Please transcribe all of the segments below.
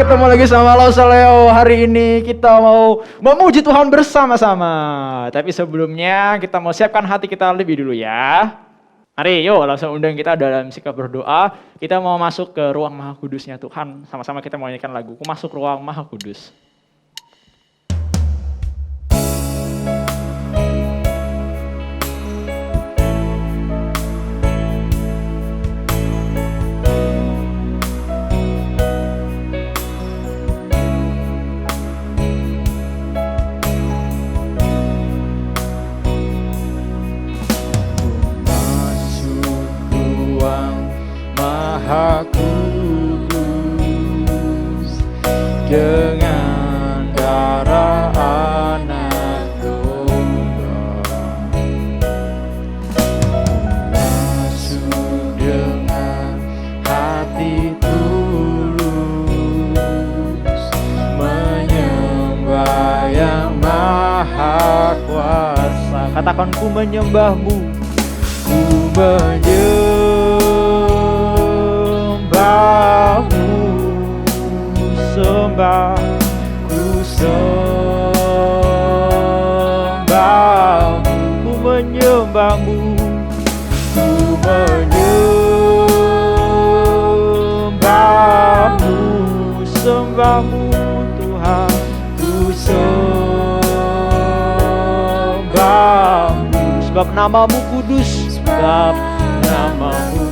ketemu lagi sama Lausa Leo. Hari ini kita mau memuji Tuhan bersama-sama. Tapi sebelumnya kita mau siapkan hati kita lebih dulu ya. Mari yuk langsung undang kita dalam sikap berdoa. Kita mau masuk ke ruang Maha Kudusnya Tuhan. Sama-sama kita menyanyikan lagu Ku Masuk Ruang Maha Kudus. Maha Kudus dengan darah anak domba, masuk dengan hati tulus, menyembah yang maha kuasa. Katakan ku menyembahmu, ku menyembahmu, sembah, ku sembahmu, ku menyembahmu, ku menyembahmu, sembahmu Tuhan, ku sembahmu, sebab namamu kudus, sebab namamu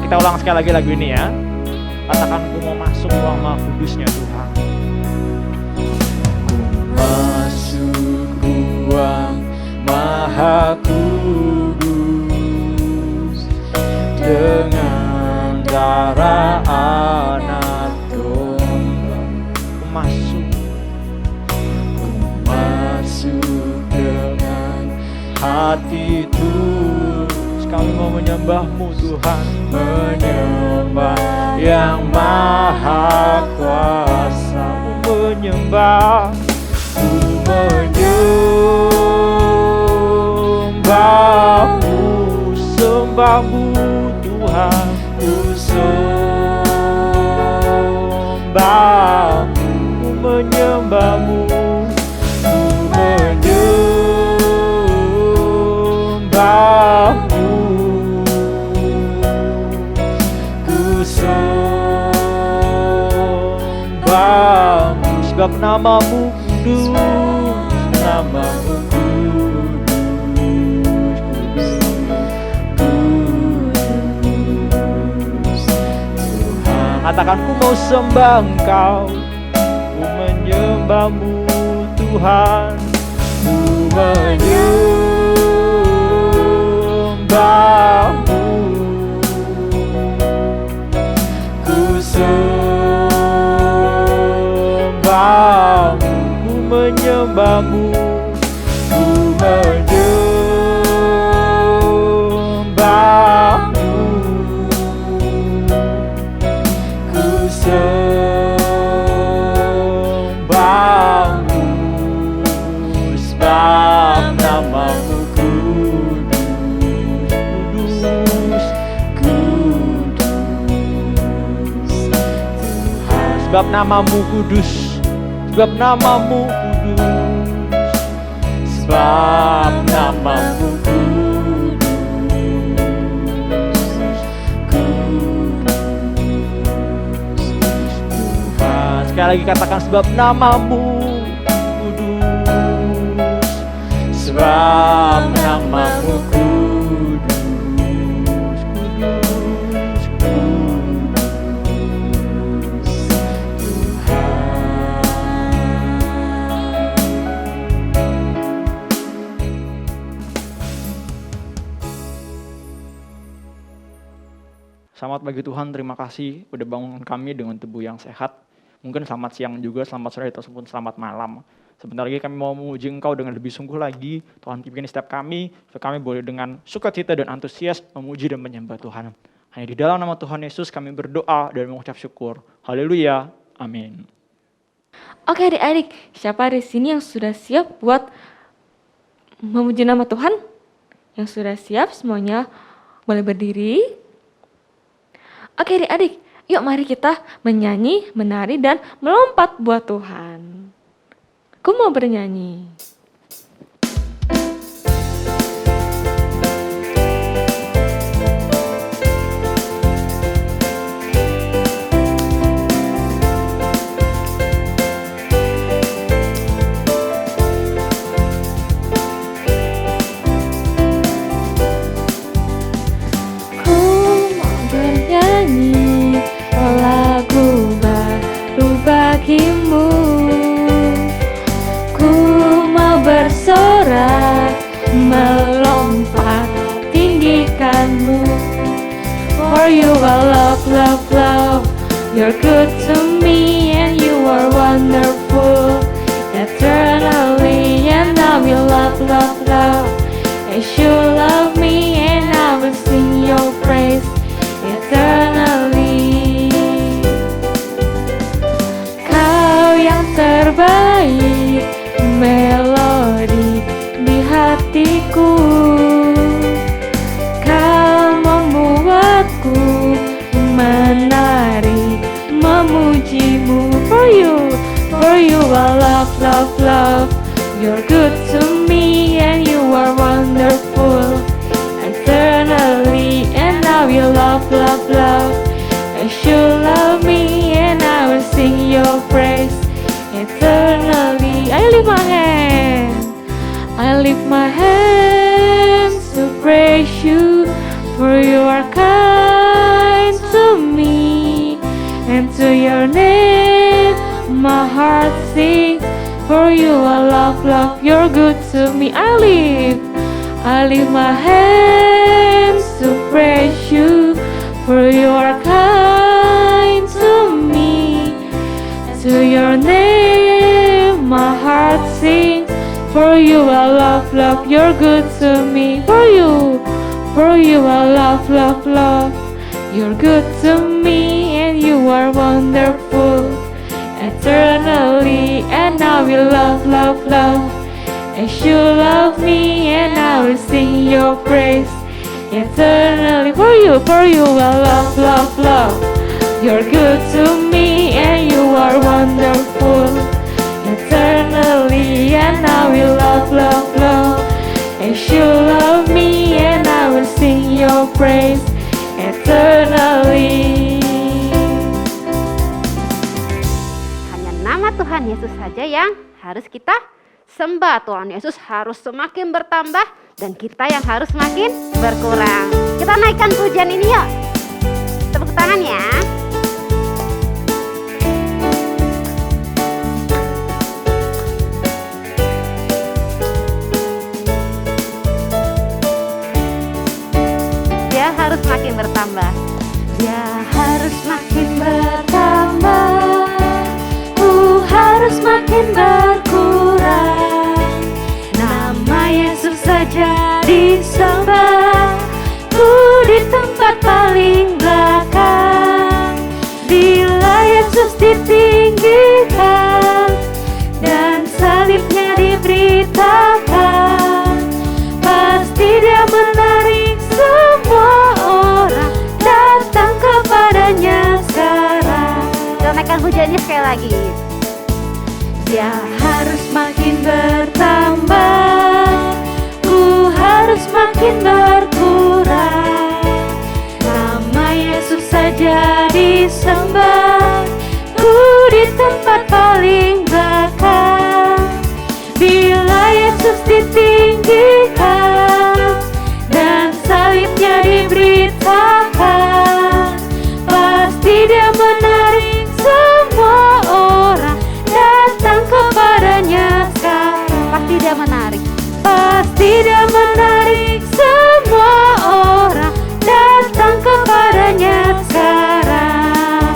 kita ulang sekali lagi lagu ini ya. Katakan ku mau masuk ruang Maha Kudusnya Tuhan. Ku masuk ruang Maha Kudus dengan darah anak domba. Ku masuk dengan hati tulus. Kami mau menyembahmu Tuhan, menyembah yang maha kuasa. Ku menyembah, ku menyembahmu, sembahmu Tuhan, ku sembahmu, ku menyembahmu, ku menyembahmu, sebab namamu kudus, namamu kudus, kudus, Tuhan. Katakan ku mau sembah Engkau, ku menyembahmu Tuhan, ku menyembahmu, ku ku menyembahmu, ku menyembahmu, ku sembahmu, sebab namamu kudus, kudus, Tuhan. Sebab namamu kudus, sebab namamu kudus, sebab namamu kudus, kudus, Tuhan. Sekali lagi katakan sebab namamu kudus, sebab namamu kudus, kudus, kudus, Selamat pagi Tuhan, terima kasih udah bangun kami dengan tubuh yang sehat. Mungkin selamat siang juga, selamat sore, ataupun selamat malam. Sebentar lagi kami mau memuji Engkau dengan lebih sungguh lagi. Tuhan pimpin setiap kami, supaya kami boleh dengan sukacita dan antusias memuji dan menyembah Tuhan. Hanya di dalam nama Tuhan Yesus kami berdoa dan mengucap syukur. Haleluya, amin. Oke adik-adik, siapa di sini yang sudah siap buat memuji nama Tuhan? Yang sudah siap semuanya boleh berdiri. Oke adik-adik, yuk mari kita menyanyi, menari, dan melompat buat Tuhan. Aku mau bernyanyi. Bagimu, ku mau bersorak, melompat tinggikanmu. For you I love, love, love. You're good to me and you are wonderful. Eternally and I will love, love, love. As you love me and I will sing your praise eternally. Terbaik, melodi di hatiku. Kau membuatku menari, memujimu. For you I love, love, love. You're good to me and you are wonderful. Eternally and I will love, love, love. As you love me and I will sing your praise eternally. I lift my hands, I lift my hands to praise you, for you are kind to me, and to your name my heart sings. For you I love, love, you're good to me. I lift my hands to praise you, for you are kind to me, to your name my heart sings. For you I love, love, you're good to me. For you I love, love, love. You're good to me and you are wonderful. Eternally and I will love, love, love. As you love me and I will sing your praise eternally. For you I love, love, love. You're good to me and you are wonderful. Eternally and I will love, love, love. As you love me and I will sing your praise eternally. Hanya nama Tuhan Yesus saja yang harus kita sembah. Tuhan Yesus harus semakin bertambah dan kita yang harus semakin berkurang. Kita naikkan pujian ini yuk. Tepuk tangan ya. Dia harus makin bertambah. Dia harus makin bertambah. Ku harus makin berkurang. Nama Yesus saja disembah. Ku di tempat paling belakang. Bila Yesus ditinggikan dan salibnya diberitakan, pasti dia menarik semua orang datang kepadanya sekarang. Kita naikkan pujiannya sekali lagi. Dia harus makin bertambah, ku harus makin berkurang. Nama Yesus saja disembah, ku di tempat paling belakang. Bila Yesus ditinggikan dan salibnya diberitakan, pasti dia menarik semua orang datang kepadanya sekarang. Pasti dia menarik. Pasti dia menarik semua orang datang kepadanya sekarang.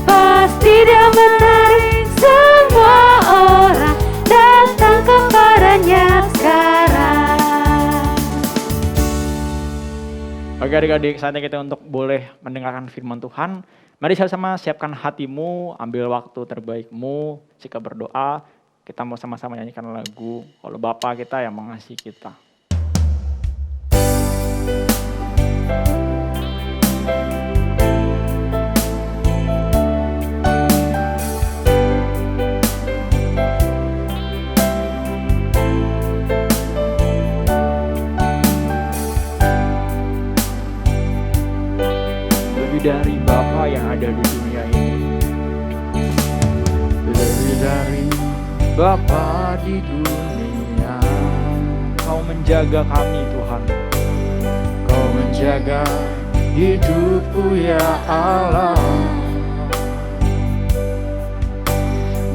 Pasti dia menarik semua orang datang kepadanya sekarang. Oke adik-adik, saatnya kita untuk boleh mendengarkan firman Tuhan. Mari sama-sama siapkan hatimu, ambil waktu terbaikmu, jika berdoa, kita mau sama-sama nyanyikan lagu Kalau Bapa kita yang mengasihi kita. dari Bapa yang ada di dunia ini. Lebih dari Bapa di dunia, Kau menjaga kami Tuhan. Kau menjaga hidupku ya Allah,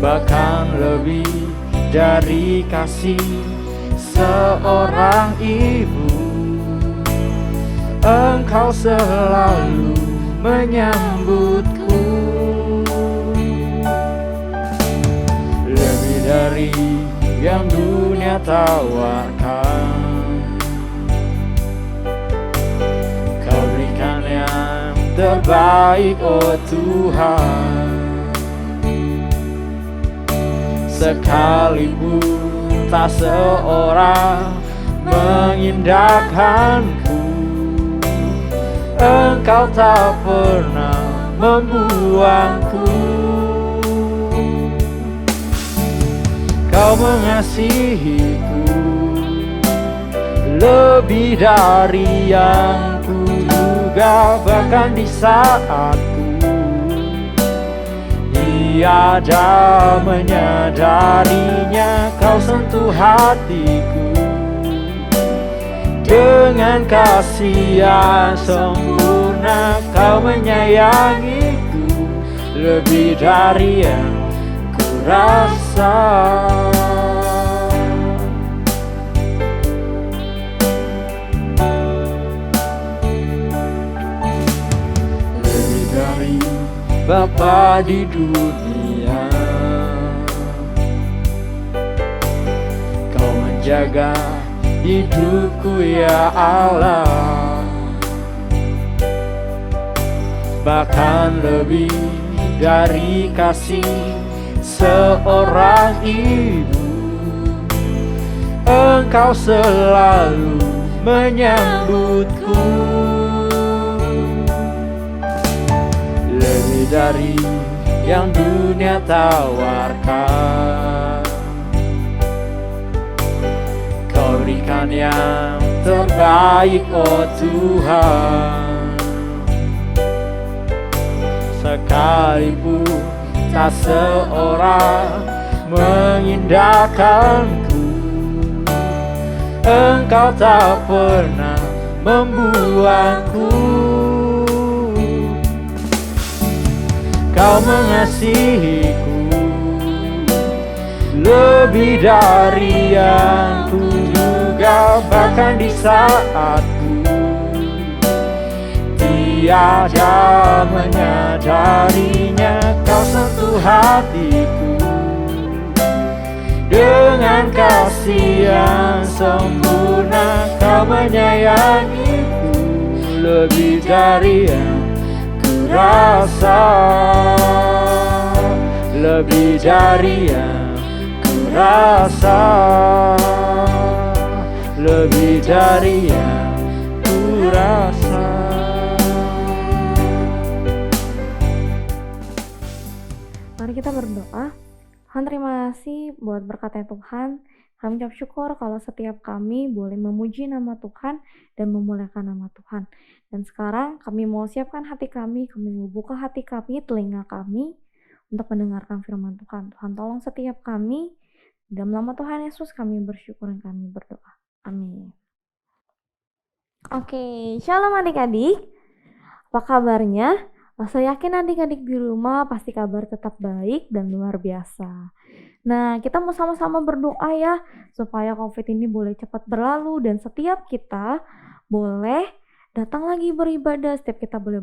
bahkan lebih dari kasih seorang ibu. Engkau selalu menyambutku, lebih dari yang dunia tawarkan. Kau berikan yang terbaik, oh Tuhan. Sekalipun tak seorang mengindahkanku, Engkau tak pernah membuangku. Kau mengasihiku lebih dari yang ku duga, bahkan di saatku tiada menyadarinya. Kau sentuh hatiku dengan kasih yang sempurna. Kau menyayangiku lebih dari yang ku rasa. Lebih dari Bapa di dunia, Kau menjaga hidupku ya Allah, bahkan lebih dari kasih seorang ibu. Engkau selalu menyambutku, lebih dari yang dunia tawarkan. Kau berikan yang terbaik, oh Tuhan. Sekalipun tak seorang mengindahkanku, Engkau tak pernah membuangku. Kau mengasihiku lebih dari yang ku duga, bahkan di saatku tiada menyadarinya. Kau sentuh hatiku dengan kasih yang sempurna. Kau menyayangiku lebih dari yang ku rasa, lebih dari yang ku rasa, lebih dari yang ku rasa. Mari kita berdoa. Tuhan, terima kasih buat berkatnya Tuhan. Kami ucap syukur kalau setiap kami boleh memuji nama Tuhan dan memuliakan nama Tuhan. Dan sekarang kami mau siapkan hati kami mau buka hati kami, telinga kami untuk mendengarkan firman Tuhan. Tuhan tolong setiap kami. Dalam nama Tuhan Yesus kami bersyukur dan kami berdoa. Amin. Oke, shalom adik-adik. Apa kabarnya? Saya yakin adik-adik di rumah pasti kabar tetap baik dan luar biasa. Nah, kita mau sama-sama berdoa ya, supaya COVID ini boleh cepat berlalu dan setiap kita boleh datang lagi beribadah, setiap kita boleh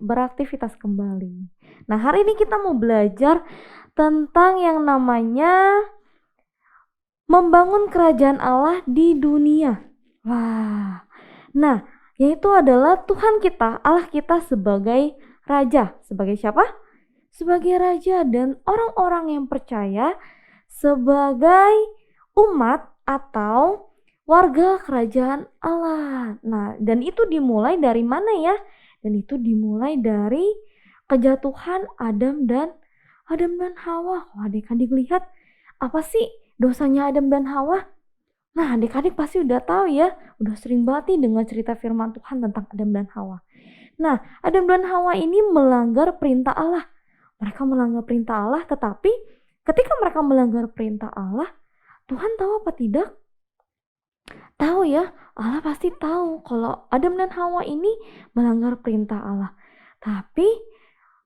beraktivitas kembali. Nah, hari ini kita mau belajar tentang yang namanya membangun kerajaan Allah di dunia. Wah, nah, yaitu adalah Tuhan kita, Allah kita sebagai Raja. Sebagai siapa? Sebagai Raja, dan orang-orang yang percaya sebagai umat atau warga kerajaan Allah. Nah, dan itu dimulai dari mana ya? Dan itu dimulai dari kejatuhan Adam dan Hawa. Wah, adik-adik lihat, apa sih dosanya Adam dan Hawa? Nah, adik-adik pasti udah tahu ya, udah sering banget nih dengar cerita firman Tuhan tentang Adam dan Hawa. Nah, Adam dan Hawa ini melanggar perintah Allah. Mereka melanggar perintah Allah, tetapi ketika mereka melanggar perintah Allah, Tuhan tahu apa tidak? Tahu ya, Allah pasti tahu kalau Adam dan Hawa ini melanggar perintah Allah. Tapi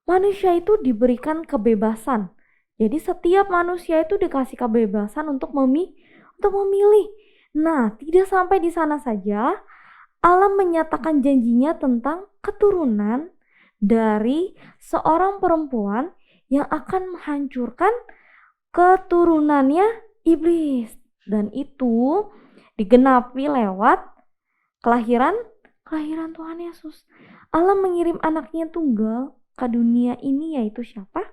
manusia itu diberikan kebebasan. Jadi setiap manusia itu dikasih kebebasan untuk memilih. Nah, tidak sampai di sana saja. Allah menyatakan janjinya tentang keturunan dari seorang perempuan yang akan menghancurkan keturunannya iblis. Dan itu digenapi lewat kelahiran Tuhan Yesus. Allah mengirim anaknya tunggal ke dunia ini, yaitu siapa?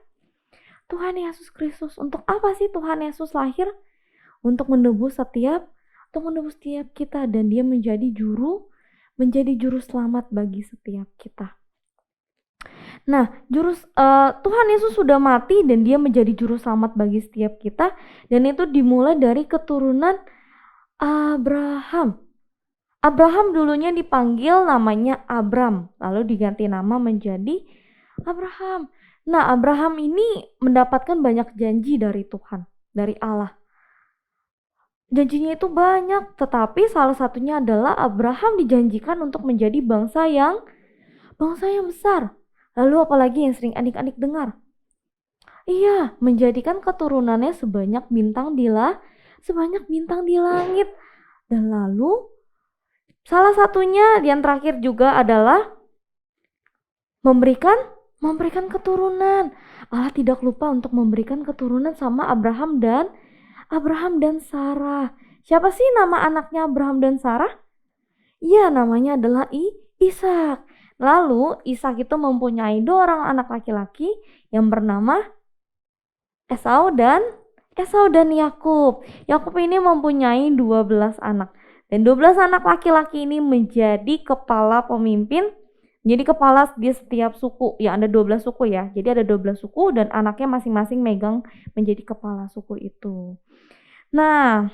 Tuhan Yesus Kristus. Untuk apa sih Tuhan Yesus lahir? Untuk menebus setiap kita, dan dia menjadi juru selamat bagi setiap kita. Nah, Tuhan Yesus sudah mati dan dia menjadi juru selamat bagi setiap kita, dan itu dimulai dari keturunan Abraham. Abraham dulunya dipanggil namanya Abram, lalu diganti nama menjadi Abraham. Nah, Abraham ini mendapatkan banyak janji dari Tuhan, dari Allah. Janjinya itu banyak, tetapi salah satunya adalah Abraham dijanjikan untuk menjadi bangsa yang besar. Lalu apalagi yang sering adik-adik dengar? Iya, menjadikan keturunannya sebanyak bintang di langit. Dan lalu salah satunya yang terakhir juga adalah memberikan keturunan. Allah tidak lupa untuk memberikan keturunan sama Abraham dan Sarah. Siapa sih nama anaknya Abraham dan Sarah? Iya, namanya adalah Ishak. Lalu Ishak itu mempunyai 2 orang anak laki-laki yang bernama Esau dan Yakub. Yakub ini mempunyai 12 anak. Dan 12 anak laki-laki ini menjadi kepala pemimpin, jadi kepala di setiap suku. Ya, ada 12 suku ya. Jadi ada 12 suku dan anaknya masing-masing megang menjadi kepala suku itu. Nah,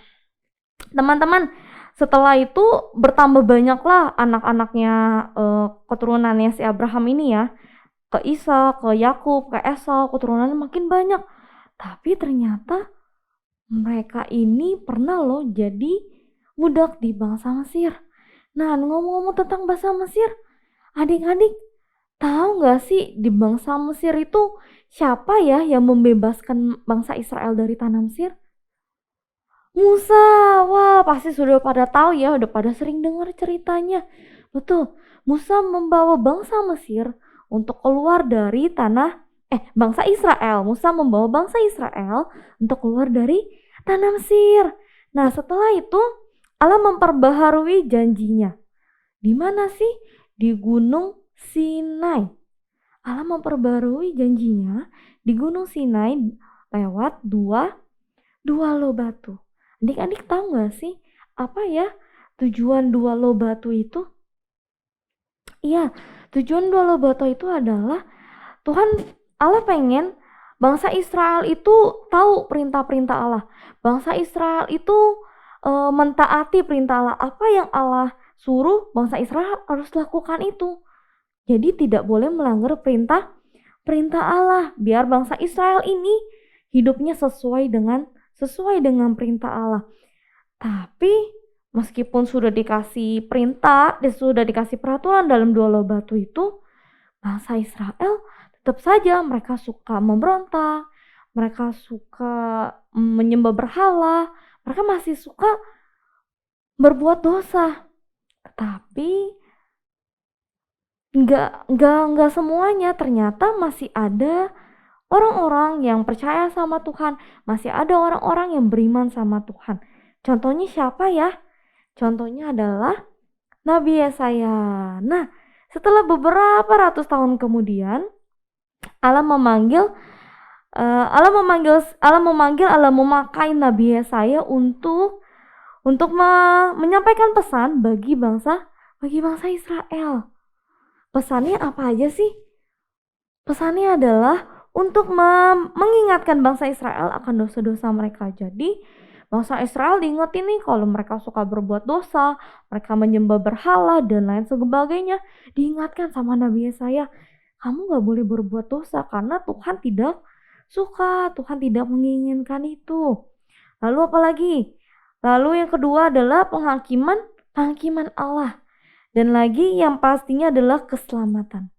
teman-teman, setelah itu bertambah banyaklah anak-anaknya, keturunannya si Abraham ini ya. Ke Ishak, ke Yakub, ke Esau, keturunannya makin banyak. Tapi ternyata mereka ini pernah loh jadi budak di bangsa Mesir. Nah, ngomong-ngomong tentang bangsa Mesir, adik-adik tahu gak sih di bangsa Mesir itu siapa ya yang membebaskan bangsa Israel dari tanah Mesir? Musa. Wah, pasti sudah pada tahu ya, udah pada sering dengar ceritanya. Betul, Musa membawa bangsa Mesir untuk keluar dari bangsa Israel. Musa membawa bangsa Israel untuk keluar dari tanah Mesir. Nah, setelah itu Allah memperbaharui janjinya. Di mana sih? Di Gunung Sinai. Allah memperbaharui janjinya di Gunung Sinai lewat dua loh batu. Adik-adik tahu gak sih apa ya tujuan 2 loh batu itu? Iya, tujuan 2 loh batu itu adalah Allah pengen bangsa Israel itu tahu perintah-perintah Allah. Bangsa Israel itu mentaati perintah Allah. Apa yang Allah suruh, bangsa Israel harus lakukan itu. Jadi tidak boleh melanggar perintah Allah. Biar bangsa Israel ini hidupnya sesuai dengan perintah Allah. Tapi meskipun sudah dikasih perintah, sudah dikasih peraturan dalam 2 loh batu itu, bangsa Israel tetap saja mereka suka memberontak, mereka suka menyembah berhala, mereka masih suka berbuat dosa. Tetapi enggak semuanya, ternyata masih ada orang-orang yang percaya sama Tuhan, masih ada orang-orang yang beriman sama Tuhan. Contohnya siapa ya? Contohnya adalah Nabi Yesaya. Nah, setelah beberapa ratus tahun kemudian, Allah memakai Nabi Yesaya untuk menyampaikan pesan bagi bangsa Israel. Pesannya apa aja sih? Pesannya adalah untuk mengingatkan bangsa Israel akan dosa-dosa mereka. Jadi Bangsa Israel diingetin nih kalau mereka suka berbuat dosa, mereka menyembah berhala dan lain sebagainya. Diingatkan sama Nabi Yesaya, kamu gak boleh berbuat dosa karena Tuhan tidak suka, Tuhan tidak menginginkan itu. Lalu apa lagi? Lalu yang kedua adalah penghakiman Allah. Dan lagi yang pastinya adalah keselamatan.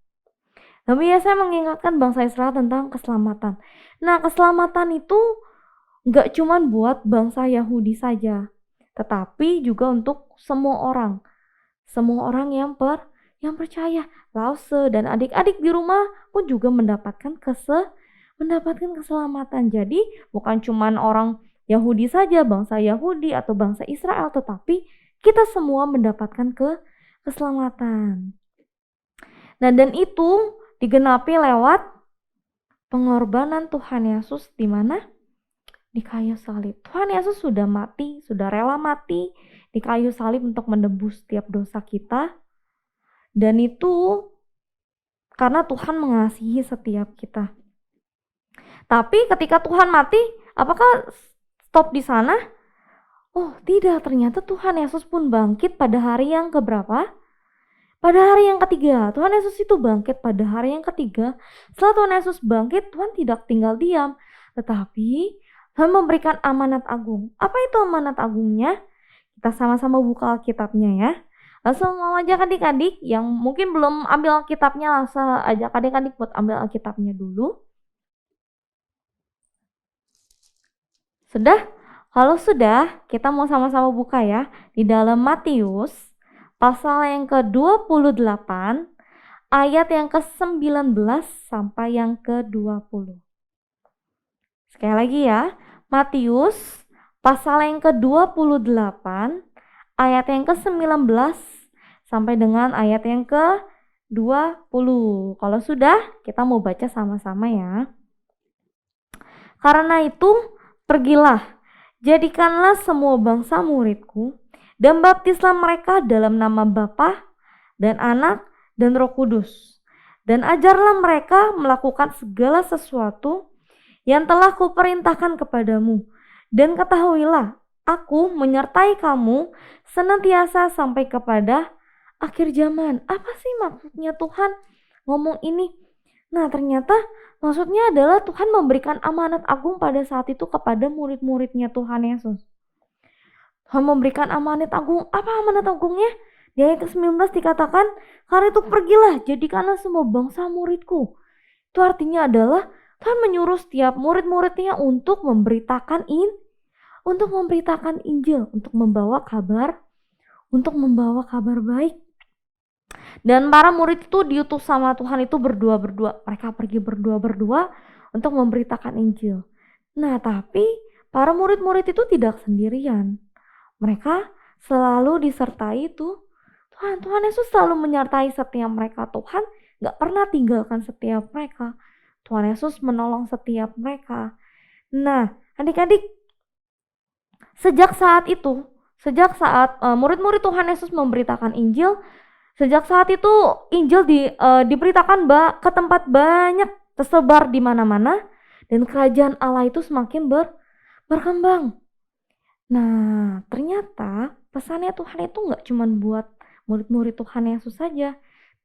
Nabi Yesaya mengingatkan bangsa Israel tentang keselamatan. Nah, keselamatan itu gak cuma buat bangsa Yahudi saja, tetapi juga untuk semua orang. Semua orang yang percaya. Lause dan adik-adik di rumah pun juga mendapatkan keselamatan. Jadi bukan cuma orang Yahudi saja, bangsa Yahudi atau bangsa Israel, tetapi kita semua mendapatkan keselamatan. Nah, dan itu digenapi lewat pengorbanan Tuhan Yesus di mana? Di kayu salib. Tuhan Yesus sudah mati, sudah rela mati di kayu salib untuk menebus setiap dosa kita. Dan itu karena Tuhan mengasihi setiap kita. Tapi ketika Tuhan mati, apakah stop di sana? Oh, tidak, ternyata Tuhan Yesus pun bangkit pada hari yang keberapa? Pada hari yang ketiga. Tuhan Yesus itu bangkit pada hari yang ketiga. Setelah Tuhan Yesus bangkit, Tuhan tidak tinggal diam, tetapi Tuhan memberikan amanat agung. Apa itu amanat agungnya? Kita sama-sama buka Alkitabnya ya. Langsung mau ajak adik-adik yang mungkin belum ambil Alkitabnya, langsung ajak adik-adik buat ambil Alkitabnya dulu. Sudah? Kalau sudah, kita mau sama-sama buka ya. Di dalam Matius, pasal yang ke-28, ayat yang ke-19 sampai yang ke-20. Sekali lagi ya, Matius, pasal yang ke-28, ayat yang ke-19 sampai dengan ayat yang ke-20. Kalau sudah, kita mau baca sama-sama ya. Karena itu, pergilah, jadikanlah semua bangsa muridku, dan baptislah mereka dalam nama Bapa dan Anak dan Roh Kudus. Dan ajarlah mereka melakukan segala sesuatu yang telah kuperintahkan kepadamu. Dan ketahuilah, aku menyertai kamu senantiasa sampai kepada akhir zaman. Apa sih maksudnya Tuhan ngomong ini? Nah, ternyata maksudnya adalah Tuhan memberikan amanat agung pada saat itu kepada murid-muridnya Tuhan Yesus. Tuhan memberikan amanat agung. Apa amanat agungnya? Di ayat ke-19 dikatakan, karena itu pergilah, jadikanlah semua bangsa muridku. Itu artinya adalah Tuhan menyuruh setiap murid-muridnya untuk memberitakan Injil, untuk membawa kabar baik. Dan para murid itu diutus sama Tuhan itu berdua-berdua. Mereka pergi berdua-berdua untuk memberitakan Injil. Nah, tapi para murid-murid itu tidak sendirian. Mereka selalu disertai Tuhan Yesus selalu menyertai setiap mereka. Tuhan gak pernah tinggalkan setiap mereka. Tuhan Yesus menolong setiap mereka. Nah, adik-adik, sejak saat murid-murid Tuhan Yesus memberitakan Injil, sejak saat itu Injil diberitakan ke tempat banyak, tersebar di mana-mana, dan kerajaan Allah itu semakin berkembang. Nah, ternyata pesannya Tuhan itu gak cuma buat murid-murid Tuhan Yesus saja,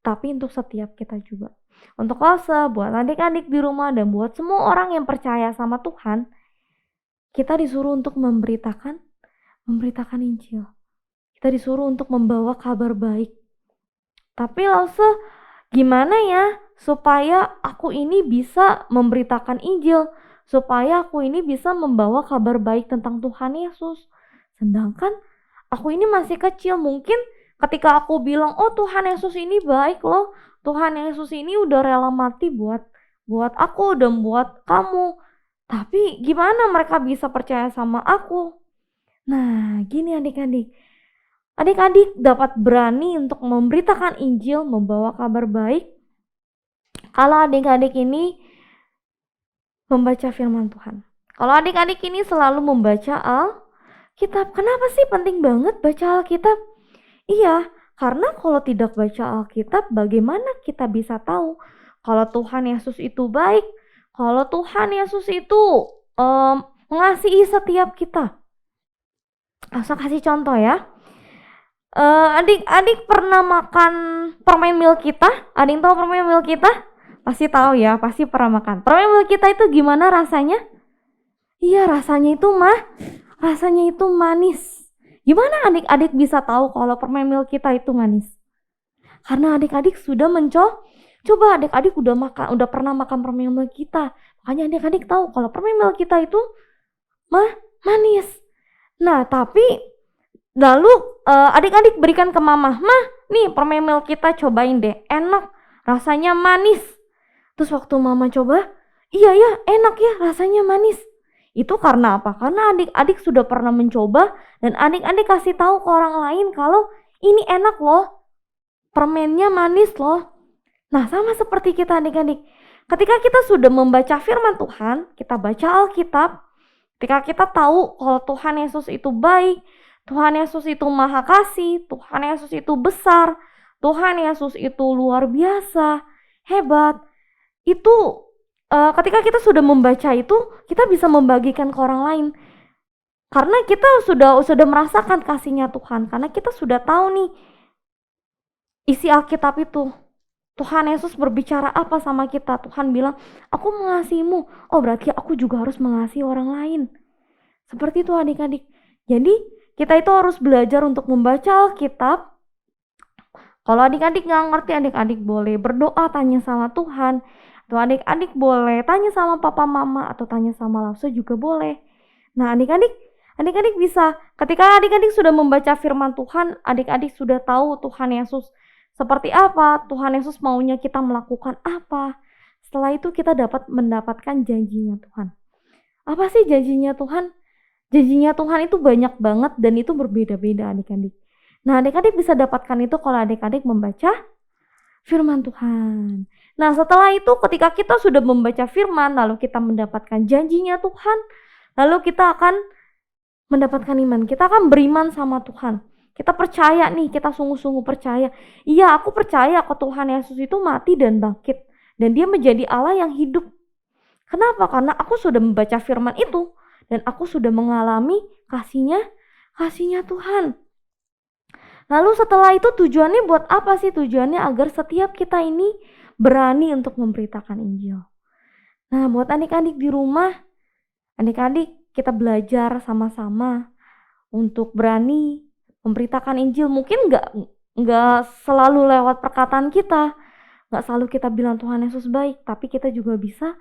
tapi untuk setiap kita juga. Untuk Lause, buat adik-adik di rumah, dan buat semua orang yang percaya sama Tuhan, kita disuruh untuk memberitakan Injil. Kita disuruh untuk membawa kabar baik. Tapi Lause, gimana ya supaya aku ini bisa memberitakan Injil, supaya aku ini bisa membawa kabar baik tentang Tuhan Yesus? Sedangkan aku ini masih kecil. Mungkin ketika aku bilang, oh Tuhan Yesus ini baik loh, Tuhan Yesus ini udah rela mati buat aku dan buat kamu. Tapi gimana mereka bisa percaya sama aku? Nah, gini adik-adik. Adik-adik dapat berani untuk memberitakan Injil, membawa kabar baik, kalau adik-adik ini membaca firman Tuhan. Kalau adik-adik ini selalu membaca Alkitab. Kenapa sih penting banget baca Alkitab? Iya, karena kalau tidak baca Alkitab, bagaimana kita bisa tahu kalau Tuhan Yesus itu baik, kalau Tuhan Yesus itu mengasihi setiap kita? Saya kasih contoh ya. Adik-adik pernah makan permen milk kita? Ada yang tahu permen milk kita? Pasti tahu ya, pasti pernah makan. Permen milk kita itu gimana rasanya? Iya, rasanya itu manis. Gimana adik-adik bisa tahu kalau permen milk kita itu manis? Karena adik-adik sudah coba adik-adik udah pernah makan permen milk kita. Makanya adik-adik tahu kalau permen milk kita itu manis. Nah, tapi lalu adik-adik berikan ke mama, "Mah, nih permen milk kita cobain deh, enak, rasanya manis." Terus waktu mama coba, "Iya ya, enak ya, rasanya manis." Itu karena apa? Karena adik-adik sudah pernah mencoba dan adik-adik kasih tahu ke orang lain kalau ini enak loh, permennya manis loh. Nah, sama seperti kita adik-adik. Ketika kita sudah membaca firman Tuhan, kita baca Alkitab, ketika kita tahu kalau Tuhan Yesus itu baik, Tuhan Yesus itu maha kasih, Tuhan Yesus itu besar, Tuhan Yesus itu luar biasa, hebat. Itu ketika kita sudah membaca itu, kita bisa membagikan ke orang lain. Karena kita sudah merasakan kasihnya Tuhan, karena kita sudah tahu nih isi Alkitab itu. Tuhan Yesus berbicara apa sama kita? Tuhan bilang, "Aku mengasihimu." Oh, berarti aku juga harus mengasihi orang lain. Seperti itu adik-adik. Jadi kita itu harus belajar untuk membaca Alkitab. Kalau adik-adik nggak ngerti, adik-adik boleh berdoa, tanya sama Tuhan. Atau adik-adik boleh tanya sama papa mama, atau tanya sama Lause juga boleh. Nah, adik-adik bisa, ketika adik-adik sudah membaca firman Tuhan, adik-adik sudah tahu Tuhan Yesus seperti apa, Tuhan Yesus maunya kita melakukan apa. Setelah itu kita dapat mendapatkan janjinya Tuhan. Apa sih janjinya Tuhan? Janjinya Tuhan itu banyak banget dan itu berbeda-beda adik-adik. Nah, adik-adik bisa dapatkan itu kalau adik-adik membaca firman Tuhan. Nah, setelah itu ketika kita sudah membaca firman, lalu kita mendapatkan janjinya Tuhan, lalu kita akan mendapatkan iman. Kita akan beriman sama Tuhan. Kita percaya nih, kita sungguh-sungguh percaya. Iya, aku percaya ke Tuhan Yesus itu mati dan bangkit. Dan dia menjadi Allah yang hidup. Kenapa? Karena aku sudah membaca firman itu. Dan aku sudah mengalami kasihnya Tuhan. Lalu setelah itu tujuannya buat apa sih? Tujuannya agar setiap kita ini berani untuk memberitakan Injil. Nah, buat adik-adik di rumah, adik-adik kita belajar sama-sama untuk berani memberitakan Injil. Mungkin nggak selalu lewat perkataan kita, nggak selalu kita bilang Tuhan Yesus baik, tapi kita juga bisa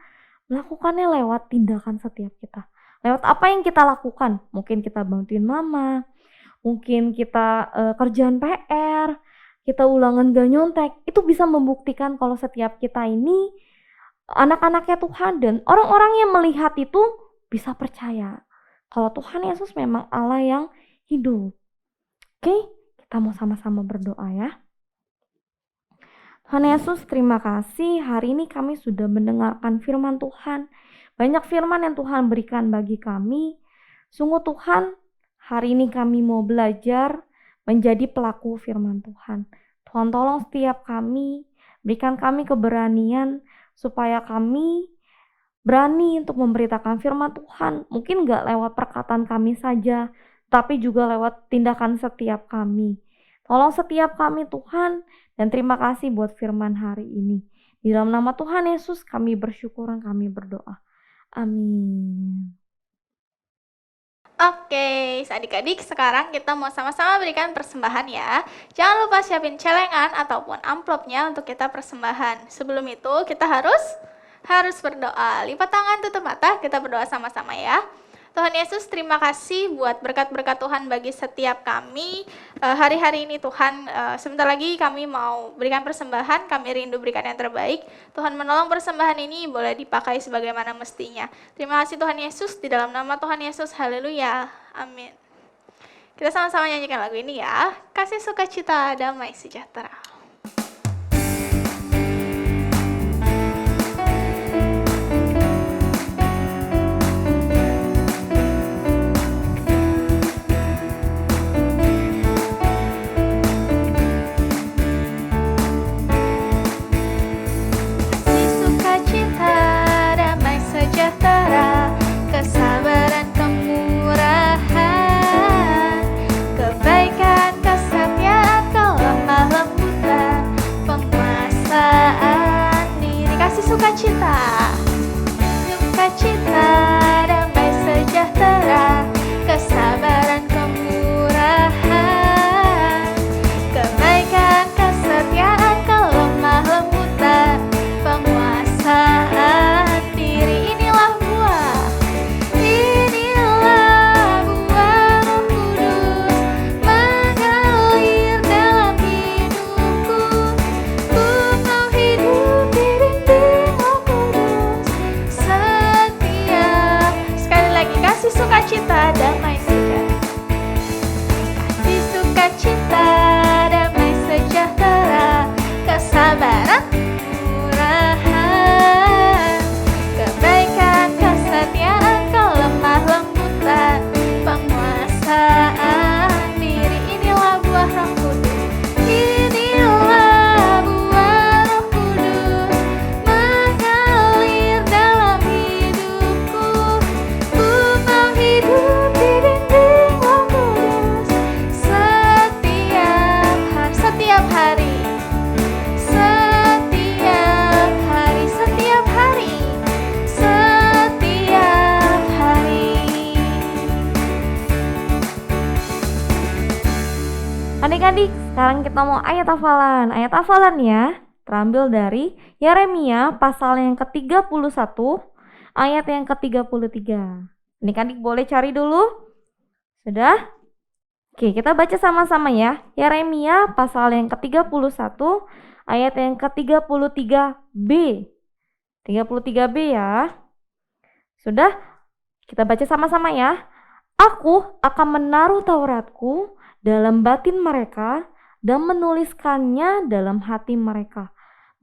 melakukannya lewat tindakan setiap kita. Lewat apa yang kita lakukan, mungkin kita bantuin mama, mungkin kita kerjaan PR, kita ulangan gak nyontek, itu bisa membuktikan kalau setiap kita ini anak-anaknya Tuhan dan orang-orang yang melihat itu bisa percaya kalau Tuhan Yesus memang Allah yang hidup. Oke, kita mau sama-sama berdoa ya. Tuhan Yesus, terima kasih hari ini kami sudah mendengarkan firman Tuhan. Banyak firman yang Tuhan berikan bagi kami. Sungguh Tuhan, hari ini kami mau belajar menjadi pelaku firman Tuhan. Tuhan tolong setiap kami, berikan kami keberanian supaya kami berani untuk memberitakan firman Tuhan. Mungkin gak lewat perkataan kami saja, tapi juga lewat tindakan setiap kami. Tolong setiap kami Tuhan, dan terima kasih buat firman hari ini. Di dalam nama Tuhan Yesus kami bersyukur dan kami berdoa. Amin. Oke, adik-adik, sekarang kita mau sama-sama berikan persembahan ya. Jangan lupa siapin celengan ataupun amplopnya untuk kita persembahan. Sebelum itu kita harus berdoa. Lipat tangan, tutup mata, kita berdoa sama-sama ya. Tuhan Yesus, terima kasih buat berkat-berkat Tuhan bagi setiap kami. Hari-hari ini Tuhan, sebentar lagi kami mau berikan persembahan, kami rindu berikan yang terbaik. Tuhan menolong persembahan ini boleh dipakai sebagaimana mestinya. Terima kasih Tuhan Yesus, di dalam nama Tuhan Yesus, haleluya, amin. Kita sama-sama nyanyikan lagu ini ya. Kasih sukacita, damai sejahtera. Kesabaran, kemurahan, sukacita, sukacita, damai sejahtera, kesabaran, kemurahan, kebaikan, kesetiaan, kelemah lembutan, penguasaan diri. Inilah buah Roh Kudus mengalir dalam hidupku. Ku mau hidup di dinding Roh Kudus setia. Sekali lagi, kasih sukacita, damai sejahtera, kasih sukacita, damai sejahtera, kesabaran, kemurahan, kebaikan, kesetiaan, kelemah lembutan, penguasaan diri. Inilah buah Roh Kudus. Inilah buah Roh Kudus mengalir dalam hidupku. Ku mau hidup di dinding Roh Kudus setiap hari, setiap hari, setiap hari, setiap hari. Adik-adik, sekarang kita mau ayat hafalan. Ayat hafalannya terambil dari Yeremia pasal yang ke-31, ayat yang ke-33. Adik-adik boleh cari dulu? Sudah? Oke, kita baca sama-sama ya. Yeremia pasal yang ke-31, ayat yang ke-33b. 33b ya. Sudah? Kita baca sama-sama ya. Aku akan menaruh Tauratku dalam batin mereka dan menuliskannya dalam hati mereka.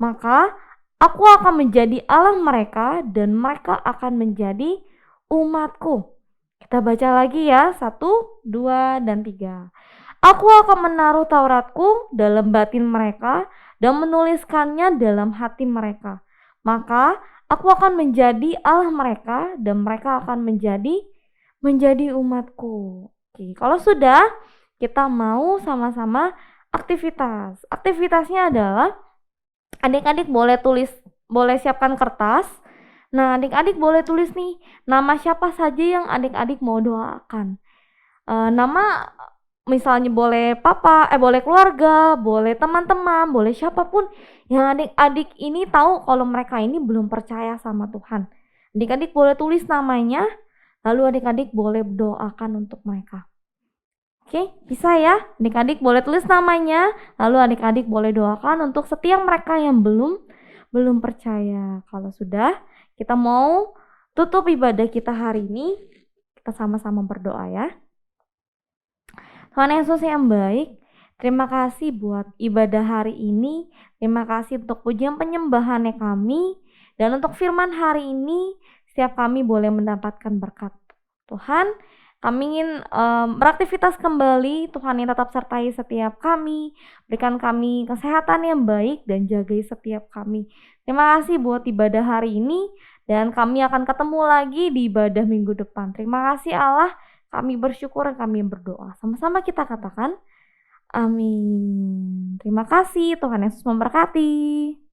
Maka aku akan menjadi Allah mereka dan mereka akan menjadi umatku. Kita baca lagi ya, 1, 2, dan 3. Aku akan menaruh Tauratku dalam batin mereka dan menuliskannya dalam hati mereka. Maka aku akan menjadi Allah mereka dan mereka akan menjadi umatku. Oke, kalau sudah, kita mau sama-sama aktivitas. Aktivitasnya adalah adik-adik boleh siapkan kertas. Nah, adik-adik boleh tulis nih nama siapa saja yang adik-adik mau doakan. Nama misalnya boleh boleh keluarga, boleh teman-teman, boleh siapapun yang adik-adik ini tahu kalau mereka ini belum percaya sama Tuhan. Adik-adik boleh tulis namanya, lalu adik-adik boleh doakan untuk mereka. Oke, bisa ya? Adik-adik boleh tulis namanya, lalu adik-adik boleh doakan untuk setiap mereka yang belum percaya. Kalau sudah, kita mau tutup ibadah kita hari ini. Kita sama-sama berdoa ya. Tuhan Yesus yang baik, terima kasih buat ibadah hari ini. Terima kasih untuk pujian penyembahannya kami. Dan untuk firman hari ini, setiap kami boleh mendapatkan berkat. Tuhan, kami ingin beraktivitas kembali. Tuhan yang tetap sertai setiap kami. Berikan kami kesehatan yang baik dan jagai setiap kami. Terima kasih buat ibadah hari ini. Dan kami akan ketemu lagi di ibadah minggu depan. Terima kasih Allah. Kami bersyukur dan kami berdoa. Sama-sama kita katakan amin. Terima kasih. Tuhan Yesus memberkati.